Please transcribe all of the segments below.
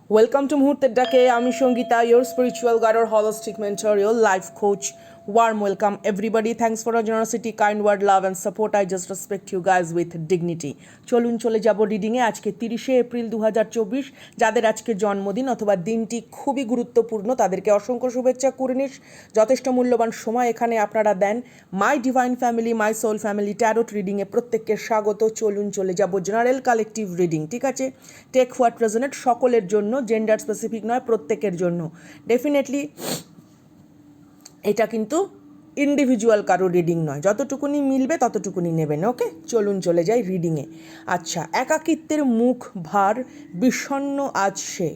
Welcome to Muhurter Dake. I'm Shongita, your spiritual guide or holistic mentor, your life coach. Warm welcome, everybody. Thanks for your generosity, kind word, love, and support. I just respect you guys with dignity. চলুন চলে যাব রিডিংয়ে। আজকে 30শে April 2024, যাদের আজকে জন্মদিন অথবা দিনটি খুবই গুরুত্বপূর্ণ তাদেরকে অসংখ্য শুভেচ্ছা কুর্নিশ। যথেষ্ট মূল্যবান সময় এখানে আপনারা দেন। My divine family, my soul family tarot রিডিংয়ে প্রত্যেককে স্বাগত। চলুন চলে যাব জেনারেল কালেকটিভ রিডিং, ঠিক আছে? টেক হোয়াট রেজোনেট, সকলের জন্য, জেন্ডার স্পেসিফিক নয়, প্রত্যেকের জন্য। ডেফিনেটলি এটা কিন্তু ইন্ডিভিজুয়াল কারো রিডিং নয়, যতটুকুনি মিলবে ততটুকুনি নেবেন। ওকে, চলুন চলে যাই রিডিংয়ে। আচ্ছা, একাকিত্বের মুখ ভার বিষণ্ণ আজ সে।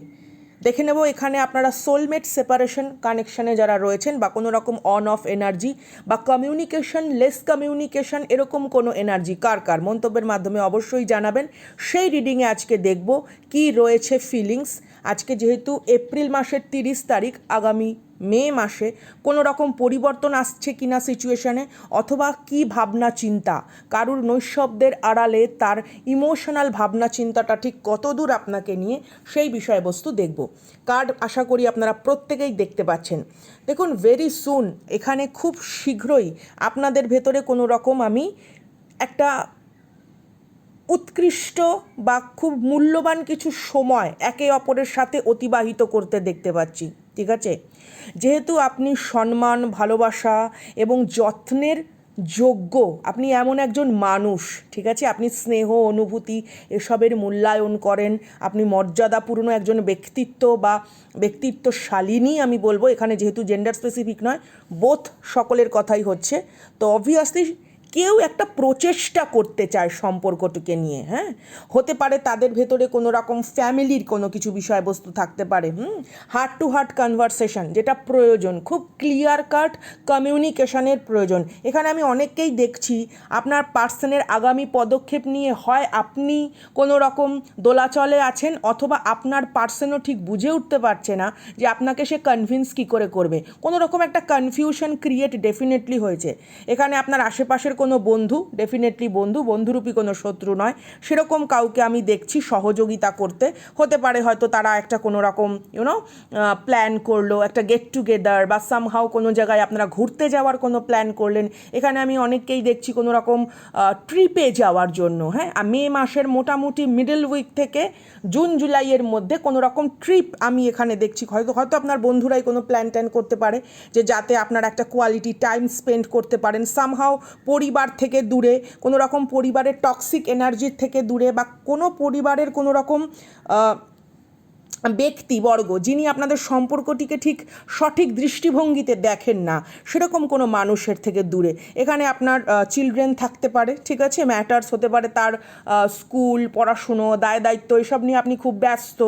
দেখে নেব এখানে আপনারা সোলমেট সেপারেশন কানেকশানে যারা রয়েছেন বা কোনো রকম অন অফ এনার্জি বা কমিউনিকেশন, লেস কমিউনিকেশন, এরকম কোনো এনার্জি কার কার মন্তব্যের মাধ্যমে অবশ্যই জানাবেন। সেই রিডিংয়ে আজকে দেখব কি রয়েছে ফিলিংস। আজকে যেহেতু এপ্রিল মাসের 30 তারিখ, আগামী মে মাসে কোনো রকম পরিবর্তন আসছে কিনা সিচুয়েশানে, অথবা কি ভাবনা চিন্তা কারুর নৈশব্দের আড়ালে তার ইমোশনাল ভাবনা চিন্তাটা ঠিক কত দূর আপনাকে নিয়ে, সেই বিষয়বস্তু দেখব। কার্ড আশা করি আপনারা প্রত্যেকেই দেখতে পাচ্ছেন। দেখুন, ভেরি সুন, এখানে খুব শীঘ্রই আপনাদের ভেতরে কোনো রকম আমি একটা উৎকৃষ্ট বা খুব মূল্যবান কিছু সময় একে অপরের সাথে অতিবাহিত করতে দেখতে পাচ্ছি, ঠিক আছে? যেহেতু আপনি সম্মান, ভালোবাসা এবং যত্নের যোগ্য, আপনি এমন একজন মানুষ, ঠিক আছে? আপনি স্নেহ, অনুভূতি এসবের মূল্যায়ন করেন, আপনি মর্যাদাপূর্ণ একজন ব্যক্তিত্ব বা ব্যক্তিত্বশালিনী আমি বলবো, এখানে যেহেতু জেন্ডার স্পেসিফিক নয়, বোথ সকলের কথাই হচ্ছে। তো অবভিয়াসলি কেউ একটা প্রচেষ্টা করতে চায় সম্পর্কটিকে নিয়ে, হ্যাঁ? হতে পারে তাদের ভেতরে কোনো রকম ফ্যামিলির কোনো কিছু বিষয়বস্তু থাকতে পারে, হার্ট টু হার্ট কনভারসেশন যেটা প্রয়োজন, খুব ক্লিয়ার কাট কমিউনিকেশনের প্রয়োজন। এখানে আমি অনেককেই দেখছি আপনার পার্সনের আগামী পদক্ষেপ নিয়ে হয় আপনি কোনো রকম দোলাচলে আছেন, অথবা আপনার পার্সনও ঠিক বুঝে উঠতে পারছে না যে আপনাকে সে কনভিন্স কী করে করবে। কোনো রকম একটা কনফিউশন ক্রিয়েট ডেফিনেটলি হয়েছে। এখানে আপনার আশেপাশের কোনো বন্ধু, ডেফিনেটলি বন্ধুরূপী কোনো শত্রু নয়, সেরকম কাউকে আমি দেখছি সহযোগিতা করতে। হতে পারে হয়তো তারা একটা কোনো রকম প্ল্যান করলো, একটা গেট টুগেদার, বা সামহাও কোনো জায়গায় আপনারা ঘুরতে যাওয়ার কোনো প্ল্যান করলেন। এখানে আমি অনেককেই দেখছি কোনো রকম ট্রিপে যাওয়ার জন্য, হ্যাঁ? মে মাসের মোটামুটি মিডল উইক থেকে জুন জুলাইয়ের মধ্যে কোনো রকম ট্রিপ আমি এখানে দেখছি। হয়তো আপনার বন্ধুরাই কোনো প্ল্যান ট্যান করতে পারে যে যাতে আপনারা একটা কোয়ালিটি টাইম স্পেন্ড করতে পারেন সামহাও, পরিবার থেকে দূরে, কোনো রকম পরিবারের টক্সিক এনার্জির থেকে দূরে, বা কোনো পরিবারের কোনো রকম ব্যক্তিবর্গ যিনি আপনাদের সম্পর্কটিকে ঠিক সঠিক দৃষ্টিভঙ্গিতে দেখেন না, সেরকম কোনো মানুষের থেকে দূরে। এখানে আপনার চিলড্রেন থাকতে পারে, ঠিক আছে? ম্যাটার্স হতে পারে তার স্কুল, পড়াশুনো, দায় দায়িত্ব, এসব নিয়ে আপনি খুব ব্যস্ত,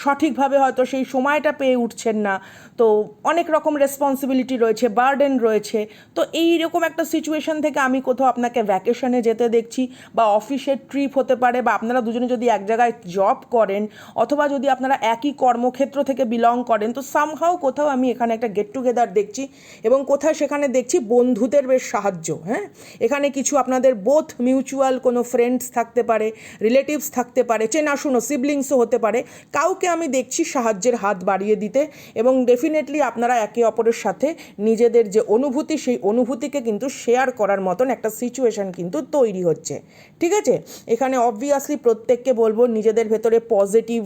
সঠিকভাবে হয়তো সেই সময়টা পেয়ে উঠছেন না। তো অনেক রকম রেসপন্সিবিলিটি রয়েছে, বার্ডেন রয়েছে। তো এইরকম একটা সিচুয়েশন থেকে আমি কোথাও আপনাকে ভ্যাকেশনে যেতে দেখছি, বা অফিসের ট্রিপ হতে পারে, বা আপনারা দুজনে যদি এক জায়গায় জব করেন, অথবা যদি আপনারা একই কর্মক্ষেত্র থেকে বিলং করেন, তো সামহাও কোথাও আমি এখানে একটা গেট টুগেদার দেখছি, এবং কোথায় সেখানে দেখছি বন্ধুদের বেশ সাহায্য, হ্যাঁ? এখানে কিছু আপনাদের বোথ মিউচুয়াল কোনো ফ্রেন্ডস থাকতে পারে, রিলেটিভস থাকতে পারে, চেনাশুনো সিবলিংসও হতে পারে, কাউকে আমি দেখছি সাহায্যের হাত বাড়িয়ে দিতে। এবং ডেফিনেটলি আপনারা একে অপরের সাথে নিজেদের যে অনুভূতি, সেই অনুভূতিকে কিন্তু শেয়ার করার মতন একটা সিচুয়েশান কিন্তু তৈরি হচ্ছে, ঠিক আছে? এখানে অবভিয়াসলি প্রত্যেককে বলবো নিজেদের ভেতরে পজিটিভ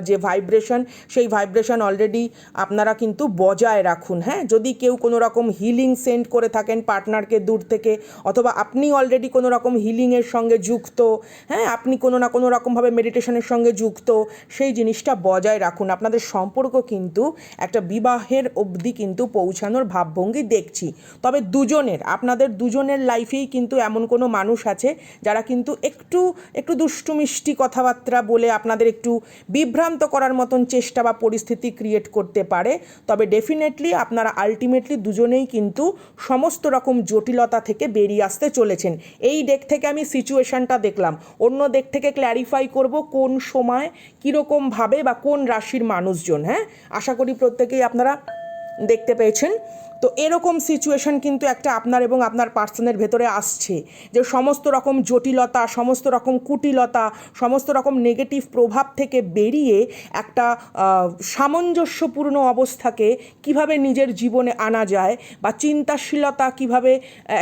যে ভাইব্রেশন, সেই ভাইব্রেশন অলরেডি আপনারা কিন্তু বজায় রাখুন, হ্যাঁ? যদি কেউ কোনো রকম হিলিং সেন্ড করে থাকেন পার্টনারকে দূর থেকে, অথবা আপনি অলরেডি কোনো রকম হিলিংয়ের সঙ্গে যুক্ত, হ্যাঁ, আপনি কোনো না কোনো রকমভাবে মেডিটেশনের সঙ্গে যুক্ত, সেই জিনিসটা বজায় রাখুন। আপনাদের সম্পর্ক কিন্তু একটা বিবাহের অবধি কিন্তু পৌঁছানোর ভাবভঙ্গি দেখছি। তবে আপনাদের দুজনের লাইফেই কিন্তু এমন কোনো মানুষ আছে যারা কিন্তু একটু দুষ্টু মিষ্টি কথাবার্তা বলে আপনাদের একটু বিভ্রান্ত করার মতন চেষ্টা বা পরিস্থিতি ক্রিয়েট করতে পারে। তবে ডেফিনেটলি আপনারা আলটিমেটলি দুজনেই কিন্তু সমস্ত রকম জটিলতা থেকে বেরিয়ে আসতে চলেছেন। এই দিক থেকে আমি সিচুয়েশানটা দেখলাম, অন্য দিক থেকে ক্ল্যারিফাই করব কোন সময় কীরকমভাবে বা কোন রাশির মানুষজন, হ্যাঁ? আশা করি প্রত্যেকেই আপনারা দেখতে পেয়েছেন। তো এরকম সিচুয়েশন কিন্তু একটা আপনার এবং আপনার পার্সনের ভেতরে আসছে, যে সমস্ত রকম জটিলতা, সমস্ত রকম কুটিলতা, সমস্ত রকম নেগেটিভ প্রভাব থেকে বেরিয়ে একটা সামঞ্জস্যপূর্ণ অবস্থাকে কিভাবে নিজের জীবনে আনা যায়, বা চিন্তাশীলতা কিভাবে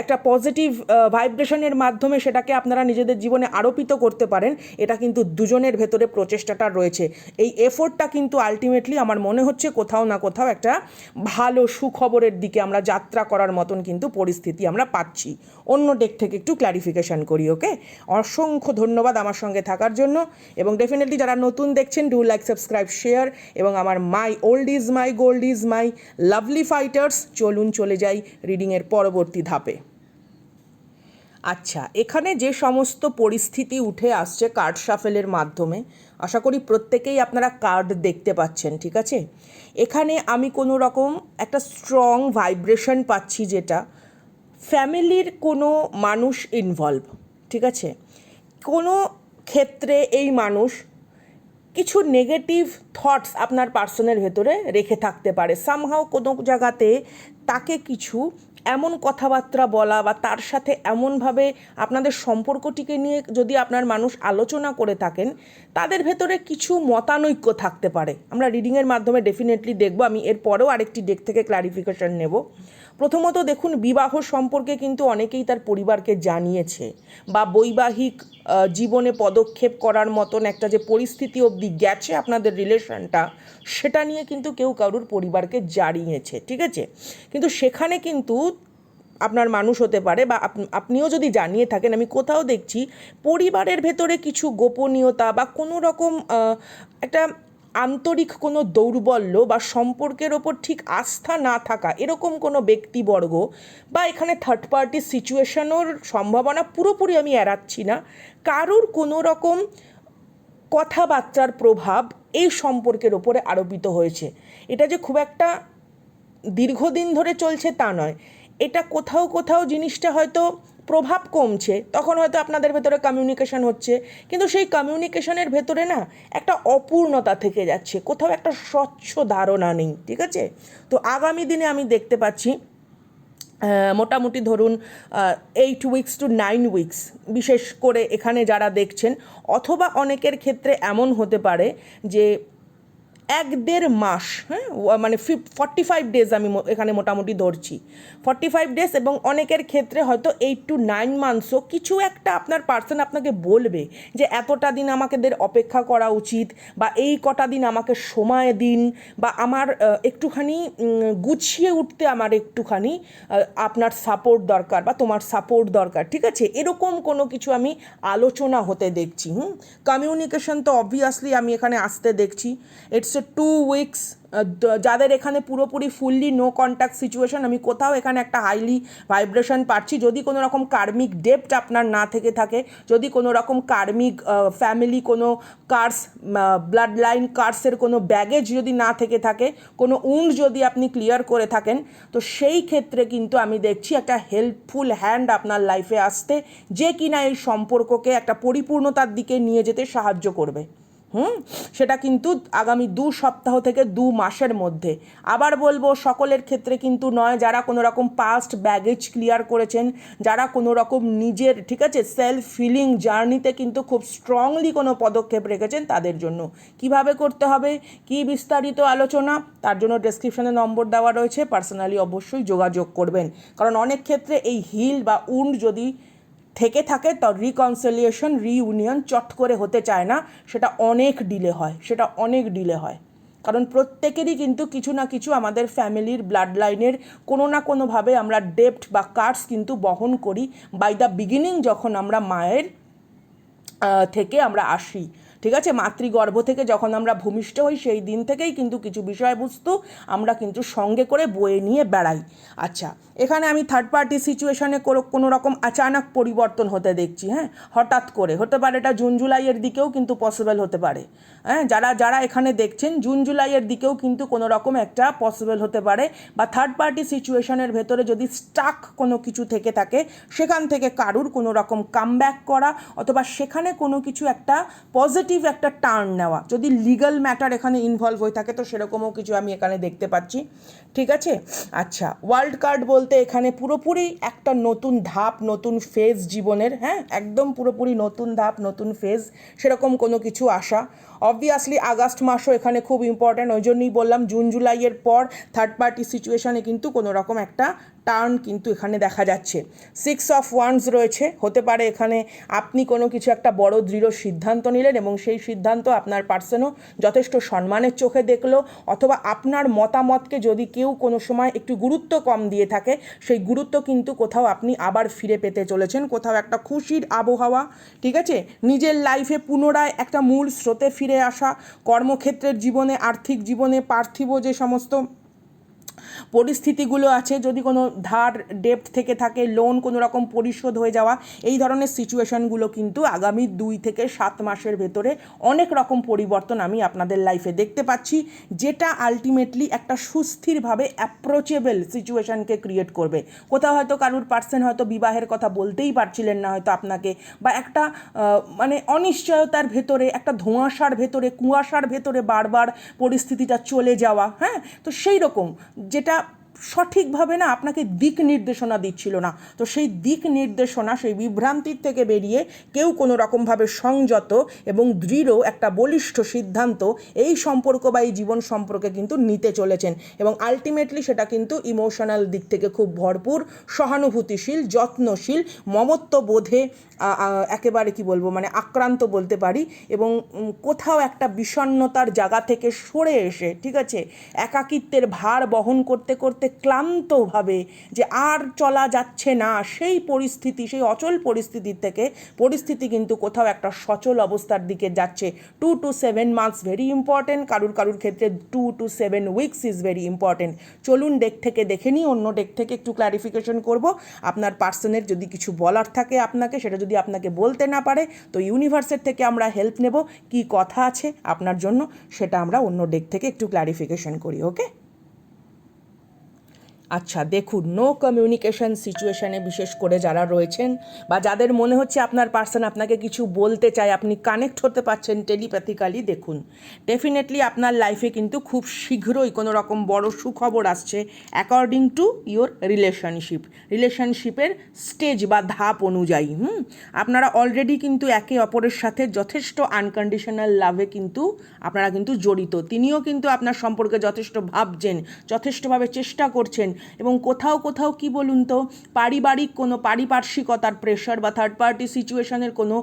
একটা পজিটিভ ভাইব্রেশনের মাধ্যমে সেটাকে আপনারা নিজেদের জীবনে আরোপিত করতে পারেন, এটা কিন্তু দুজনের ভেতরে প্রচেষ্টাটা রয়েছে। এই এফোর্টটা কিন্তু আলটিমেটলি আমার মনে হচ্ছে কোথাও না কোথাও একটা ভালো সুখবরের দিকে আমরা যাত্রা করার মতন কিন্তু পরিস্থিতি আমরা পাচ্ছি। অন্য দিক থেকে একটু ক্ল্যারিফিকেশান করি। ওকে, অসংখ্য ধন্যবাদ আমার সঙ্গে থাকার জন্য, এবং ডেফিনেটলি যারা নতুন দেখছেন, ডু লাইক, সাবস্ক্রাইব, শেয়ার, এবং আমার মাই old is my gold is my lovely fighters, চলুন চলে যাই রিডিংয়ের পরবর্তী ধাপে। আচ্ছা, এখানে যে সমস্ত পরিস্থিতি উঠে আসছে কার্ড শাফেলের মাধ্যমে, আশা করি প্রত্যেকেই আপনারা কার্ড দেখতে পাচ্ছেন, ঠিক আছে? এখানে আমি কোনো রকম একটা স্ট্রং ভাইব্রেশন পাচ্ছি, যেটা ফ্যামিলির কোনো মানুষ ইনভলভ, ঠিক আছে? কোনো ক্ষেত্রে এই মানুষ কিছু নেগেটিভ থটস আপনার পার্সনের ভেতরে রেখে থাকতে পারে। সামহাও কোনো জায়গাতে তাকে কিছু এমন কথাবার্তা বলা, বা তার সাথে এমনভাবে আপনাদের সম্পর্কটিকে নিয়ে যদি আপনার মানুষ আলোচনা করে থাকেন, তাদের ভেতরে কিছু মতানৈক্য থাকতে পারে। আমরা রিডিংয়ের মাধ্যমে ডেফিনেটলি দেখব। আমি এর পরেও আরেকটি ডেক থেকে ক্লারিফিকেশন নেব। প্রথমত দেখুন, বিবাহ সম্পর্কে কিন্তু অনেকেই তার পরিবারকে জানিয়েছে, বা বৈবাহিক জীবনে পদক্ষেপ করার মতন একটা যে পরিস্থিতি অবধি গেছে আপনাদের রিলেশনটা, সেটা নিয়ে কিন্তু কেউ কারুর পরিবারকে জানিয়েছে, ঠিক আছে? কিন্তু সেখানে কিন্তু আপনার মানুষ হতে পারে, বা আপনিও যদি জানিয়ে থাকেন, আমি কোথাও দেখছি পরিবারের ভেতরে কিছু গোপনীয়তা বা কোনো রকম একটা আন্তরিক কোনো দৌর্বল্য বা সম্পর্কের ওপর ঠিক আস্থা না থাকা, এরকম কোনো ব্যক্তিবর্গ, বা এখানে থার্ড পার্টি সিচুয়েশনের সম্ভাবনা পুরোপুরি আমি এড়াচ্ছি না, কারুর কোনো রকম কথাবার্তার প্রভাব এই সম্পর্কের ওপরে আরোপিত হয়েছে। এটা যে খুব একটা দীর্ঘদিন ধরে চলছে তা নয়, এটা কোথাও কোথাও জিনিসটা হয়তো প্রভাব কমছে, তখন হয়তো আপনাদের ভেতরে কমিউনিকেশন হচ্ছে, কিন্তু সেই কমিউনিকেশনের ভেতরে না একটা অপূর্ণতা থেকে যাচ্ছে, কোথাও একটা স্বচ্ছ ধারণা নেই, ঠিক আছে? তো আগামী দিনে আমি দেখতে পাচ্ছি মোটামুটি ধরুন 8 উইকস টু 9 উইকস, বিশেষ করে এখানে যারা দেখছেন, অথবা অনেকের ক্ষেত্রে এমন হতে পারে যে 1-1.5 মাস, হ্যাঁ, মানে 45 ডেজ আমি এখানে মোটামুটি ধরছি, 45 ডেজ, এবং অনেকের ক্ষেত্রে হয়তো 8 to 9 মান্থসও কিছু একটা আপনার পার্সন আপনাকে বলবে যে এতটা দিন আমাকেদের অপেক্ষা করা উচিত, বা এই কটা দিন আমাকে সময় দিন, বা আমার একটুখানি গুছিয়ে উঠতে আমার একটুখানি আপনার সাপোর্ট দরকার, বা তোমার সাপোর্ট দরকার, ঠিক আছে? এরকম কোনো কিছু আমি আলোচনা হতে দেখছি। কমিউনিকেশন তো অবভিয়াসলি আমি এখানে আসতে দেখছি। ইটস 2 উইকস, যাদের এখানে পুরোপুরি ফুললি নো কন্ট্যাক্ট সিচুয়েশন, আমি কোথাও এখানে একটা হাইলি ভাইব্রেশন পাচ্ছি। যদি কোনো রকম কার্মিক ডেপ্ট আপনার না থেকে থাকে, যদি কোনো রকম কার্মিক ফ্যামিলি কোনো কার্স, ব্লাড লাইন কার্সের কোনো ব্যাগেজ যদি না থেকে থাকে, কোনো উন্ড যদি আপনি ক্লিয়ার করে থাকেন, তো সেই ক্ষেত্রে কিন্তু আমি দেখছি একটা হেল্পফুল হ্যান্ড আপনার লাইফে আসতে, যে কিনা এই সম্পর্ককে একটা পরিপূর্ণতার দিকে নিয়ে যেতে সাহায্য করবে। সেটা কিন্তু আগামী 2 সপ্তাহ থেকে 2 মাসের মধ্যে। আবার বলবো, সকলের ক্ষেত্রে কিন্তু নয়। যারা কোনো রকম পাস্ট ব্যাগেজ ক্লিয়ার করেছেন, যারা কোনো রকম নিজের, ঠিক আছে, সেলফ ফিলিং জার্নিতে কিন্তু খুব স্ট্রংলি কোনো পদক্ষেপ রেখেছেন, তাদের জন্য কিভাবে করতে হবে, কি বিস্তারিত আলোচনা, তার জন্য ডেসক্রিপশনে নম্বর দেওয়া রয়েছে, পার্সোনালি অবশ্যই যোগাযোগ করবেন। কারণ অনেক ক্ষেত্রে এই হিল বা উন্ড যদি থেকে থাকে, তো রিকনসিলিয়েশন, রিইউনিয়ন চট করে হতে চায় না, সেটা অনেক ডিলে হয়। কারণ প্রত্যেকেরই কিন্তু কিছু না কিছু আমাদের ফ্যামিলির ব্লাড লাইনের কোনো না কোনোভাবে আমরা ডেপ্ট বা কার্স কিন্তু বহন করি বাই দ্য বিগিনিং, যখন আমরা মায়ের থেকে আমরা আসি, ঠিক আছে? মাতৃগর্ভ থেকে যখন আমরা ভূমিষ্ঠ হই, সেই দিন থেকেই কিন্তু কিছু বিষয়বস্তু আমরা কিন্তু সঙ্গে করে বয়ে নিয়ে বেড়াই। আচ্ছা, এখানে আমি থার্ড পার্টি সিচুয়েশনে কোনো রকম আচানক পরিবর্তন হতে দেখছি। হ্যাঁ, হঠাৎ করে হতে পারে, এটা জুন জুলাইয়ের দিকেও কিন্তু পসিবল হতে পারে। হ্যাঁ, যারা এখানে দেখছেন, জুন জুলাইয়ের দিকেও কিন্তু কোনো রকম একটা পসিবল হতে পারে, বা থার্ড পার্টি সিচুয়েশনের ভেতরে যদি স্টাক কোনো কিছু থেকে থাকে, সেখান থেকে কারুর কোনো রকম কামব্যাক করা, অথবা সেখানে কোনো কিছু একটা পজিটিভ পজিটিভ একটা টার্ন নেওয়া, যদি লিগ্যাল ম্যাটার এখানে ইনভলভ হয়ে থাকে তো সেরকমও কিছু আমি এখানে দেখতে পাচ্ছি, ঠিক আছে। আচ্ছা, ওয়ার্ল্ড কার্ড বলতে এখানে পুরোপুরি একটা নতুন ধাপ, নতুন ফেজ জীবনের, হ্যাঁ একদম পুরোপুরি নতুন ধাপ, নতুন ফেজ, সেরকম কোনো কিছু আসা। অবভিয়াসলি আগস্ট মাসও এখানে খুব ইম্পর্ট্যান্ট, ওই জন্যই বললাম জুন জুলাইয়ের পর থার্ড পার্টি সিচুয়েশানে কিন্তু কোনো রকম একটা টার্ন কিন্তু এখানে দেখা যাচ্ছে। 6 অফ ওয়ান্ডস রয়েছে, হতে পারে এখানে আপনি কোনো কিছু একটা বড় দৃঢ় সিদ্ধান্ত নিলেন এবং সেই সিদ্ধান্ত আপনার পার্সনও যথেষ্ট সম্মানের চোখে দেখলো, অথবা আপনার মতামতকে যদি কেউ কোনো সময় একটু গুরুত্ব কম দিয়ে থাকে সেই গুরুত্ব কিন্তু কোথাও আপনি আবার ফিরে পেতে চলেছেন, কোথাও একটা খুশির আবহাওয়া, ঠিক আছে। নিজের লাইফে পুনরায় একটা মূল স্রোতে ফিরে আসা, কর্মক্ষেত্রের জীবনে, আর্থিক জীবনে, পার্থিব যে সমস্ত পরিস্থিতিগুলো আছে, যদি কোনো ধার ডেপ্ট থেকে থাকে, লোন কোনো রকম পরিশোধ হয়ে যাওয়া, এই ধরনের সিচুয়েশানগুলো কিন্তু আগামী 2 থেকে 7 মাসের ভেতরে অনেক রকম পরিবর্তন আমি আপনাদের লাইফে দেখতে পাচ্ছি, যেটা আলটিমেটলি একটা সুস্থিরভাবে অ্যাপ্রোচেবল সিচুয়েশানকে ক্রিয়েট করবে। কোথাও হয়তো কারুর পার্সন হয়তো বিবাহের কথা বলতেই পারছিলেন না হয়তো আপনাকে, বা একটা মানে অনিশ্চয়তার ভেতরে, একটা ধোঁয়াশার ভেতরে, কুয়াশার ভেতরে বারবার পরিস্থিতিটা চলে যাওয়া, হ্যাঁ, তো সেই রকম যেটা সঠিকভাবে না আপনাকে দিক নির্দেশনা দিচ্ছিল না, তো সেই দিক নির্দেশনা, সেই বিভ্রান্তির থেকে বেরিয়ে কেউ কোনো রকমভাবে সংযত এবং দৃঢ় একটা বলিষ্ঠ সিদ্ধান্ত এই সম্পর্ক বা এই জীবন সম্পর্কে কিন্তু নিতে চলেছেন, এবং আলটিমেটলি সেটা কিন্তু ইমোশনাল দিক থেকে খুব ভরপুর, সহানুভূতিশীল, যত্নশীল, মমত্ববোধে একেবারে কি বলবো মানে আক্রান্ত বলতে পারি, এবং কোথাও একটা বিষণ্ণতার জায়গা থেকে সরে এসে, ঠিক আছে, একাকিত্বের ভার বহন করতে করতে ক্লান্তভাবে যে আর চলা যাচ্ছে না সেই পরিস্থিতি, সেই অচল পরিস্থিতির থেকে পরিস্থিতি কিন্তু কোথাও একটা সচল অবস্থার দিকে যাচ্ছে। 2 to 7 months ভেরি ইম্পর্টেন্ট, কারুর ক্ষেত্রে 2 to 7 weeks is very important. চলুন ডেক থেকে দেখে নিই, অন্য ডেক থেকে একটু ক্ল্যারিফিকেশন করব। আপনার পার্সনের যদি কিছু বলার থাকে আপনাকে, সেটা যদি আপনাকে বলতে না পারে তো ইউনিভার্সের থেকে আমরা হেল্প নেব, কি কথা আছে আপনার জন্য সেটা আমরা অন্য ডেক থেকে একটু ক্ল্যারিফিকেশন করি, ওকে। আচ্ছা দেখুন, নো কমিউনিকেশন সিচুয়েশানে বিশেষ করে যারা রয়েছেন বা যাদের মনে হচ্ছে আপনার পার্সন আপনাকে কিছু বলতে চায়, আপনি কানেক্ট হতে পারছেন টেলিপ্যাথিক্যালি, দেখুন ডেফিনেটলি আপনার লাইফে কিন্তু খুব শীঘ্রই কোনো রকম বড় সুখবর আসছে অ্যাকর্ডিং টু ইয়োর রিলেশনশিপের স্টেজ বা ধাপ অনুযায়ী। আপনারা অলরেডি কিন্তু একে অপরের সাথে যথেষ্ট আনকন্ডিশনাল লাভে কিন্তু আপনারা কিন্তু জড়িত, তিনিও কিন্তু আপনার সম্পর্কে যথেষ্ট ভাবছেন, যথেষ্টভাবে চেষ্টা করছেন, এবং কোথাও কোথাও কি বলুন তো পারিবারিক কোনো পারিপার্শ্বিকতার প্রেশার বা থার্ড পার্টি সিচুয়েশনের কোনো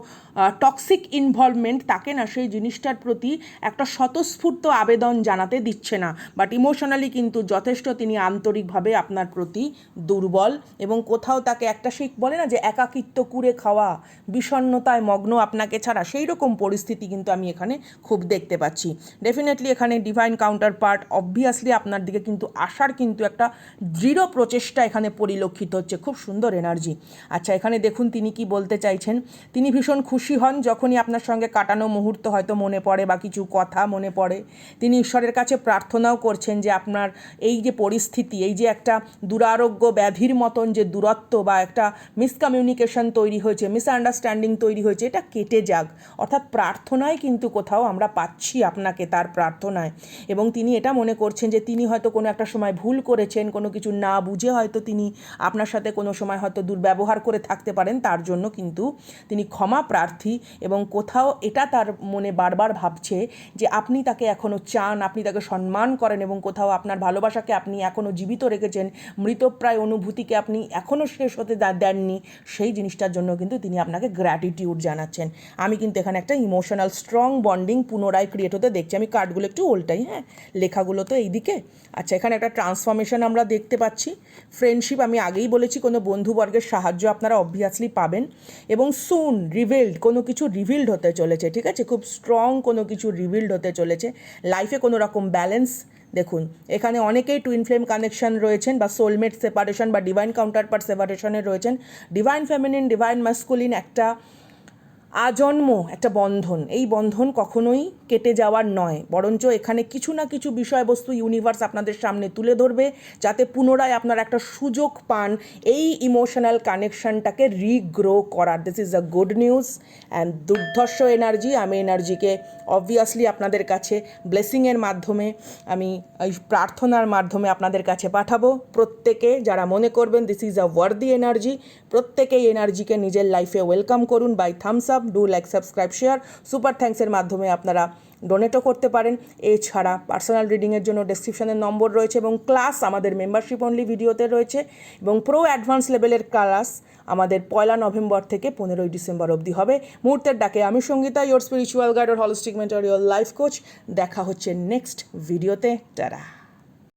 টক্সিক ইনভলভমেন্ট তাকে না সেই জিনিসটার প্রতি একটা স্বতঃস্ফূর্ত আবেদন জানাতে দিচ্ছে না, বাট ইমোশনালি কিন্তু যথেষ্ট তিনি আন্তরিকভাবে আপনার প্রতি দুর্বল, এবং কোথাও তাকে একটা সেই বলে না যে একাকিত্ব কুড়ে খাওয়া, বিষণ্ণতায় মগ্ন আপনাকে ছাড়া, সেই রকম পরিস্থিতি কিন্তু আমি এখানে খুব দেখতে পাচ্ছি। ডেফিনেটলি এখানে ডিভাইন কাউন্টার পার্ট অবভিয়াসলি আপনার দিকে কিন্তু আসার কিন্তু একটা দৃঢ় প্রচেষ্টা এখানে পরিলক্ষিত হচ্ছে, খুব সুন্দর এনার্জি। আচ্ছা এখানে দেখুন তিনি কি বলতে চাইছেন, তিনি ভীষণ খুশি হন যখনই আপনার সঙ্গে কাটানো মুহূর্ত হয়তো মনে পড়ে বা কিছু কথা মনে পড়ে, তিনি ঈশ্বরের কাছে প্রার্থনাও করছেন যে আপনার এই যে পরিস্থিতি, এই যে একটা দুরারোগ্য ব্যাধির মতন যে দূরত্ব বা একটা মিসকমিউনিকেশন তৈরি হয়েছে, মিসআন্ডারস্ট্যান্ডিং তৈরি হয়েছে, এটা কেটে যাক, অর্থাৎ প্রার্থনায় কিন্তু কোথাও আমরা পাচ্ছি আপনাকে তার প্রার্থনায়, এবং তিনি এটা মনে করছেন যে তিনি হয়তো কোনো একটা সময় ভুল করেছেন, কোনো কিছু না বুঝে হয়তো তিনি আপনার সাথে কোনো সময় হয়তো দুর্ব্যবহার করে থাকতে পারেন, তার জন্য কিন্তু তিনি ক্ষমা প্রার্থী, এবং কোথাও এটা তার মনে বারবার ভাবছে যে আপনি তাকে এখনও চান, আপনি তাকে সম্মান করেন, এবং কোথাও আপনার ভালোবাসাকে আপনি এখনও জীবিত রেখেছেন, মৃতপ্রায় অনুভূতিকে আপনি এখনও শেষ হতে দেননি, সেই জিনিসটার জন্য কিন্তু তিনি আপনাকে গ্র্যাটিটিউড জানাচ্ছেন। আমি কিন্তু এখানে একটা ইমোশনাল স্ট্রং বন্ডিং পুনরায় ক্রিয়েট হতে দেখছি। আমি কার্ডগুলো একটু উল্টাই, হ্যাঁ, লেখাগুলো তো এইদিকে। আচ্ছা এখানে একটা ট্রান্সফরমেশন আমরা দেখতে পাচ্ছি, ফ্রেন্ডশিপ আমি আগেই বলেছি, কোনো বন্ধুবর্গের সাহায্য আপনারা অবভিয়াসলি পাবেন, এবং সুন রিভিল্ড কোনো কিছু রিভিল্ড হতে চলেছে, ঠিক আছে, খুব স্ট্রং কোনো কিছু রিভিল্ড হতে চলেছে লাইফে, কোনো রকম ব্যালেন্স। দেখুন এখানে অনেকেই টুইন ফ্লেম কানেকশন রয়েছেন বা সোলমেট সেপারেশন বা ডিভাইন কাউন্টারপার্ট সেপারেশনে রয়েছেন, ডিভাইন ফেমিনিন, ডিভাইন ম্যাসকুলিন একটা আজন্ম একটা বন্ধন, এই বন্ধন কখনোই কেটে যাওয়ার নয়, বরঞ্চ এখানে কিছু না কিছু বিষয়বস্তু ইউনিভার্স আপনাদের সামনে তুলে ধরবে যাতে পুনরায় আপনারা একটা সুযোগ পান এই ইমোশনাল কানেকশনটাকে রিগ্রো করার। This is a good news and দুর্ধর্ষ এনার্জি। আমি এনার্জিকে অবভিয়াসলি আপনাদের কাছে ব্লেসিংয়ের মাধ্যমে, আমি এই প্রার্থনার মাধ্যমে আপনাদের কাছে পাঠাবো। প্রত্যেকে যারা মনে করবেন this is a worthy energy, প্রত্যেকেই এনার্জিকে নিজের লাইফে ওয়েলকাম করুন by thumbs up, do like, subscribe, share. Super থ্যাঙ্কসের মাধ্যমে আপনারা ডোনেটও করতে পারেন। এছাড়া পার্সোনাল রিডিংয়ের জন্য ডেসক্রিপশনের নম্বর রয়েছে এবং ক্লাস আমাদের মেম্বারশিপ অনলি ভিডিওতে রয়েছে এবং প্রো অ্যাডভান্স লেভেলের ক্লাস আমাদের 1 নভেম্বর থেকে 15 ডিসেম্বর অবধি হবে। মুহূর্তের ডাকে আমি সঙ্গীতা, ইয়োর স্পিরিচুয়াল গাইড আর holistic mentor, your life coach. দেখা হচ্ছে নেক্সট ভিডিওতে। টাটা।